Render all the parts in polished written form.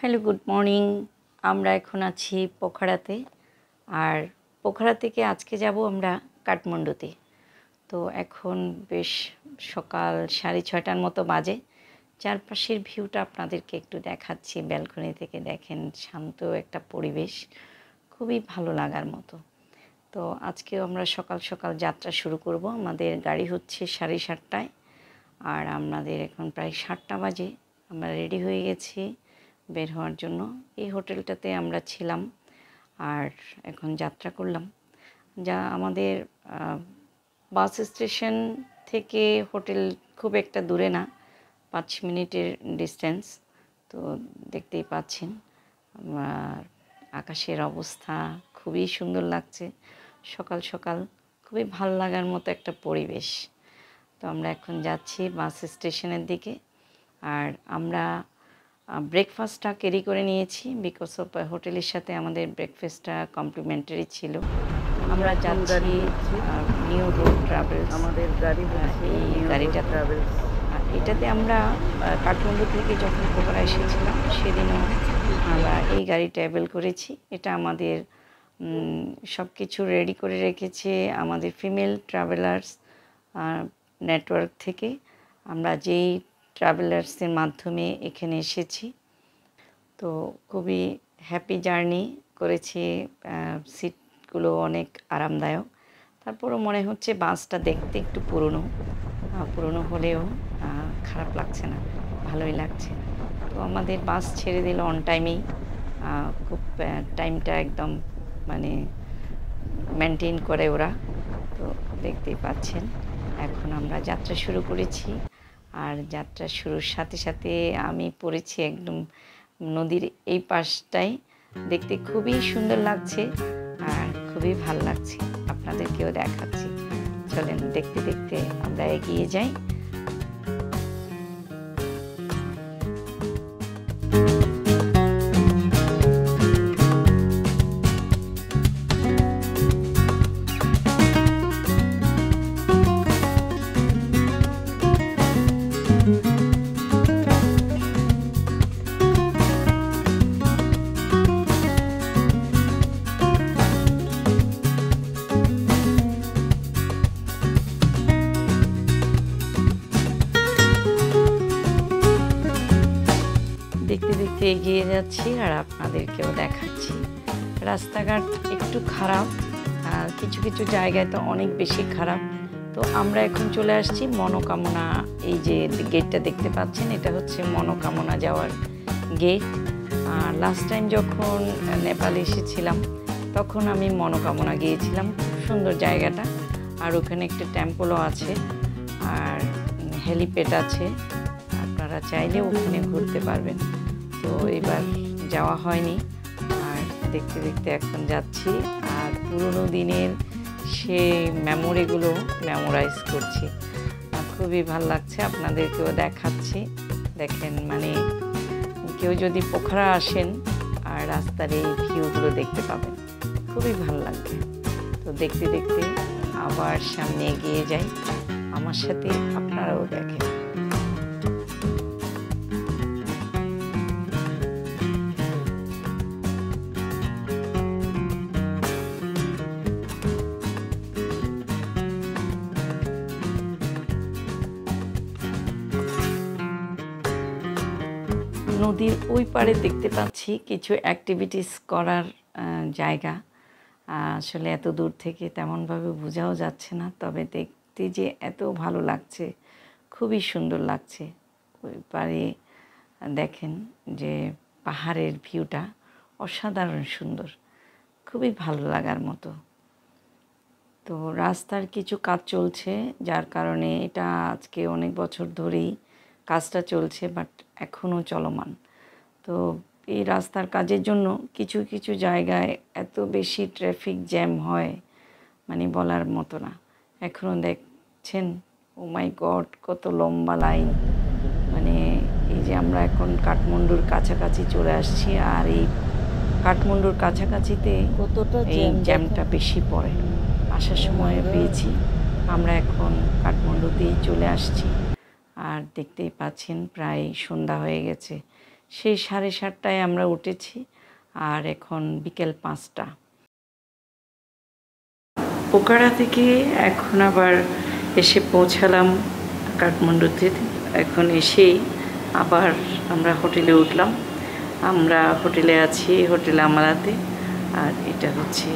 Hello, good morning. আমরা এখন আছি পোখরাতে। আর পোখরা থেকে আজকে যাব আমরা কাঠমান্ডুতে। তো এখন বেশ সকাল 6:30টার মতো বাজে। চারপাশের ভিউটা আপনাদেরকে একটু দেখাচ্ছি। ব্যালকনি থেকে দেখেন, শান্ত একটা পরিবেশ, খুবই ভালো লাগার মতো। তো আজকেও আমরা সকাল সকাল যাত্রা শুরু করব। আমাদের গাড়ি হচ্ছে 7:30টায়, আর আমাদের এখন প্রায় 7টা বাজে। আমরা রেডি হয়ে গেছি বের হওয়ার জন্য। এই হোটেলটাতে আমরা ছিলাম আর এখন যাত্রা করলাম। যা আমাদের বাস স্টেশন থেকে হোটেল খুব একটা দূরে না, 5 মিনিটের ডিস্টেন্স। তো দেখতেই পাচ্ছেন আর আকাশের অবস্থা খুবই সুন্দর লাগছে। সকাল সকাল খুবই ভালো লাগার মতো একটা পরিবেশ। তো আমরা এখন যাচ্ছি বাস স্টেশনের দিকে। আর আমরা ব্রেকফাস্টটা ক্যারি করে নিয়েছি, বিকজ অফ হোটেলের সাথে আমাদের ব্রেকফাস্টটা কমপ্লিমেন্টারি ছিল। আমরা যাচ্ছি নিউ রোড ট্রাভেলস। আমাদের গাড়ি এই গাড়িটা ট্রাভেলস, এটাতে আমরা কাঠমান্ডু থেকে যখন পোখরা এসেছিলাম সেদিনও আমরা এই গাড়ি ট্রাভেল করেছি। এটা আমাদের সব কিছু রেডি করে রেখেছে আমাদের ফিমেল ট্রাভেলার্স নেটওয়ার্ক থেকে। আমরা যেই ট্রাভেলার্সের মাধ্যমে এখানে এসেছি, তো খুবই হ্যাপি জার্নি করেছি। সিটগুলো অনেক আরামদায়ক। তারপরও মনে হচ্ছে বাসটা দেখতে একটু পুরনো হলেও খারাপ লাগছে না, ভালোই লাগছে। তো আমাদের বাস ছেড়ে দিল অন টাইমেই। খুব টাইমটা একদম মানে মেনটেন করে ওরা। তো দেখতেই পাচ্ছেন এখন আমরা যাত্রা শুরু করেছি। আর যাত্রা শুরুর সাথে সাথে আমি পড়েছি একদম নদীর এই পাশটায়। দেখতে খুবই সুন্দর লাগছে আর খুবই ভালো লাগছে। আপনাদেরকেও দেখাচ্ছি, চলেন দেখতে দেখতে আমরা এগিয়ে যাই। দেখতে দেখতে এগিয়ে যাচ্ছি আর আপনাদেরকেও দেখাচ্ছি। রাস্তাঘাট একটু খারাপ, আর কিছু কিছু জায়গায় তো অনেক বেশি খারাপ। তো আমরা এখন চলে আসছি মনোকামনা। এই যে গেটটা দেখতে পাচ্ছেন, এটা হচ্ছে মনোকামনা যাওয়ার গেট। আর লাস্ট টাইম যখন নেপালে এসেছিলাম তখন আমি মনোকামনা গিয়েছিলাম। খুব সুন্দর জায়গাটা। আর ওখানে একটা টেম্পলও আছে আর হেলিপ্যাড আছে, আপনারা চাইলে ওখানে ঘুরতে পারবেন। তো এবার যাওয়া হয়নি, আর দেখতে দেখতে এখন যাচ্ছি। আর পুরনো দিনের সেই মেমোরিগুলো মেমোরাইজ করছি। খুবই ভালো লাগছে, আপনাদেরকেও দেখাচ্ছি। দেখেন, মানে কেউ যদি পোখরা আসেন আর রাস্তার এই ভিউগুলো দেখতে পাবেন, খুবই ভালো লাগবে। তো দেখতে দেখতে আবার সামনে এগিয়ে যাই, আমার সাথে আপনারাও দেখেন। নদীর ওই পাড়ে দেখতে পাচ্ছি কিছু অ্যাক্টিভিটিস করার জায়গা। আসলে এত দূর থেকে তেমনভাবে বোঝাও যাচ্ছে না, তবে দেখতে যে এত ভালো লাগছে, খুবই সুন্দর লাগছে। ওই পাড়ে দেখেন যে পাহাড়ের ভিউটা অসাধারণ সুন্দর, খুবই ভালো লাগার মতো। তো রাস্তার কিছু কাজ চলছে, যার কারণে এটা আজকে অনেক বছর ধরেই কাজটা চলছে, বাট এখনও চলমান। তো এই রাস্তার কাজের জন্য কিছু কিছু জায়গায় এত বেশি ট্রাফিক জ্যাম হয়, মানে বলার মতো না। এখনও দেখছেন, ও মাই গড, কত লম্বা লাইন। মানে এই যে আমরা এখন কাঠমান্ডুর কাছাকাছি চলে আসছি, আর এই কাঠমান্ডুর কাছাকাছিতে কতটা এই জ্যামটা বেশি পড়ে। আসার সময় পেয়েছি, আমরা এখন কাঠমান্ডুতেই চলে আসছি। আর দেখতেই পাচ্ছেন প্রায় সন্ধ্যা হয়ে গেছে। সেই 7:30টায় আমরা উঠেছি, আর এখন বিকেল 5টা। পোখারা থেকে এখন আবার এসে পৌঁছালাম কাঠমান্ডুতে। এখন এসেই আবার আমরা হোটেলে উঠলাম। আমরা হোটেলে আছি, হোটেল আমারাতে। আর এটা হচ্ছে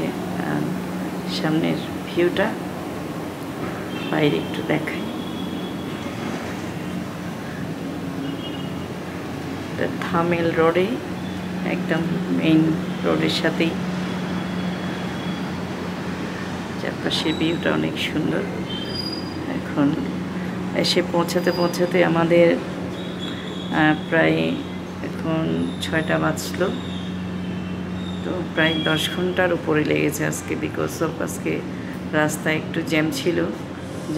সামনের ভিউটা, বাইরে একটু দেখাই। থামেল রোডে, একদম মেইন রোডের সাথেই। চারপাশের ভিউটা অনেক সুন্দর। এখন এসে পৌঁছাতে আমাদের প্রায় এখন 6টা বাজলো। তো প্রায় 10 ঘন্টার উপরে লেগেছে আজকে, বিকজ অফ আজকে রাস্তায় একটু জ্যাম ছিল,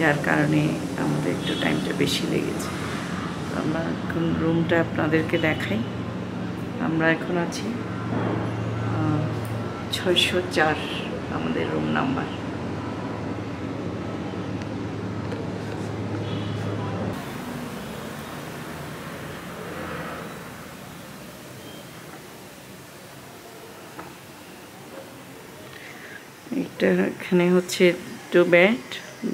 যার কারণে আমাদের একটু টাইমটা বেশি লেগেছে। আমরা এখন রুমটা আপনাদেরকে দেখাই। আমরা এখন আছি 604 আমাদের রুম নাম্বার। এটা এখানে হচ্ছে 2 বেড,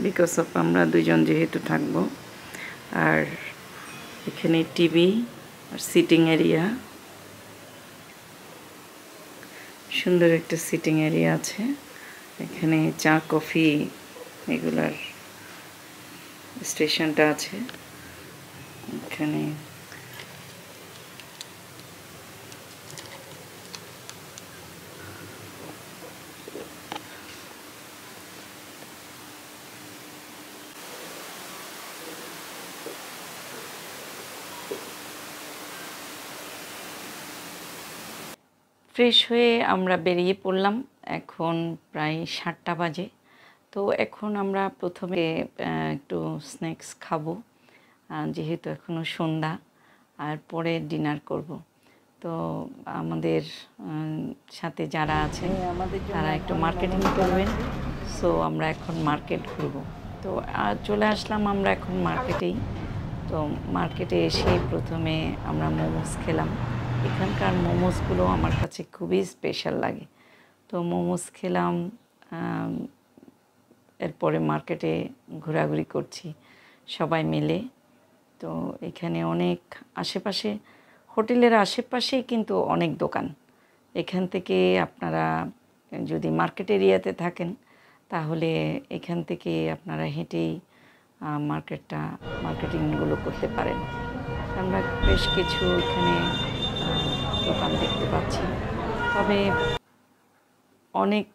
বিকজ অফ আমরা 2জন যেহেতু থাকবো। আর এখানে টিভি আর সিটিং এরিয়া, সুন্দর একটা সিটিং এরিয়া আছে। এখানে চা কফি এগুলার স্টেশনটা আছে। এখানে ফ্রেশ হয়ে আমরা বেরিয়ে পড়লাম। এখন প্রায় 7টা বাজে। তো এখন আমরা প্রথমে একটু স্ন্যাক্স খাবো, যেহেতু এখনও সন্ধ্যা, আর পরে ডিনার করব। তো আমাদের সাথে যারা আছেন তারা একটু মার্কেটিং করবেন। সো আমরা এখন মার্কেট ঘুরবো। তো চলে আসলাম আমরা এখন মার্কেটেই। তো মার্কেটে এসে প্রথমে আমরা মোমোস খেলাম। এখানকার মোমোসগুলো আমার কাছে খুবই স্পেশাল লাগে। তো মোমোস খেলাম, এরপরে মার্কেটে ঘোরাঘুরি করছি সবাই মিলে। তো এখানে অনেক আশেপাশে, হোটেলের আশেপাশেই কিন্তু অনেক দোকান। এখান থেকে আপনারা যদি মার্কেট এরিয়াতে থাকেন তাহলে এখান থেকে আপনারা হেঁটেই মার্কেটিংগুলো করতে পারেন। আমরা বেশ কিছু এখানে দোকান দেখতে পাচ্ছি, তবে অনেক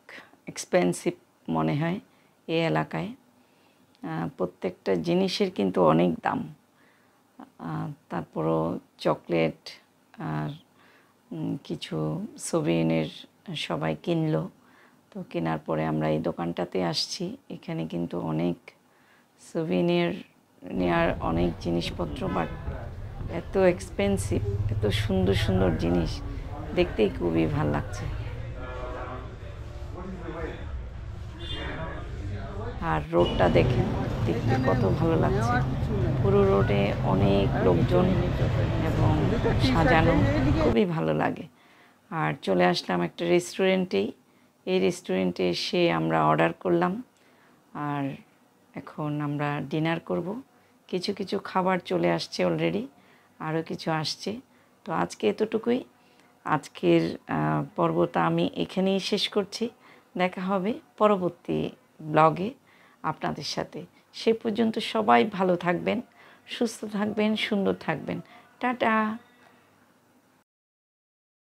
এক্সপেন্সিভ মনে হয় এই এলাকায়। প্রত্যেকটা জিনিসের কিন্তু অনেক দাম। তারপরও চকলেট আর কিছু সোভেনির সবাই কিনলো। তো কেনার পরে আমরা এই দোকানটাতে আসছি। এখানে কিন্তু অনেক সোভেনির নেওয়ার অনেক জিনিসপত্র, বাট এত এক্সপেন্সিভ, এত সুন্দর সুন্দর জিনিস, দেখতেই খুবই ভালো লাগছে। আর রোডটা দেখেন, দেখতে কত ভালো লাগছে। পুরো রোডে অনেক লোকজন এবং সাজানো, খুবই ভালো লাগে। আর চলে আসলাম একটা রেস্টুরেন্টেই। এই রেস্টুরেন্টে এসে আমরা অর্ডার করলাম, আর এখন আমরা ডিনার করব। কিছু কিছু খাবার চলে আসছে অলরেডি, আরও কিছু আসছে। তো আজকে এতটুকুই। আজকের পর্বটা আমি এখানেই শেষ করছি। দেখা হবে পরবর্তী ব্লগে আপনাদের সাথে। সে পর্যন্ত সবাই ভালো থাকবেন, সুস্থ থাকবেন, সুন্দর থাকবেন। টাটা।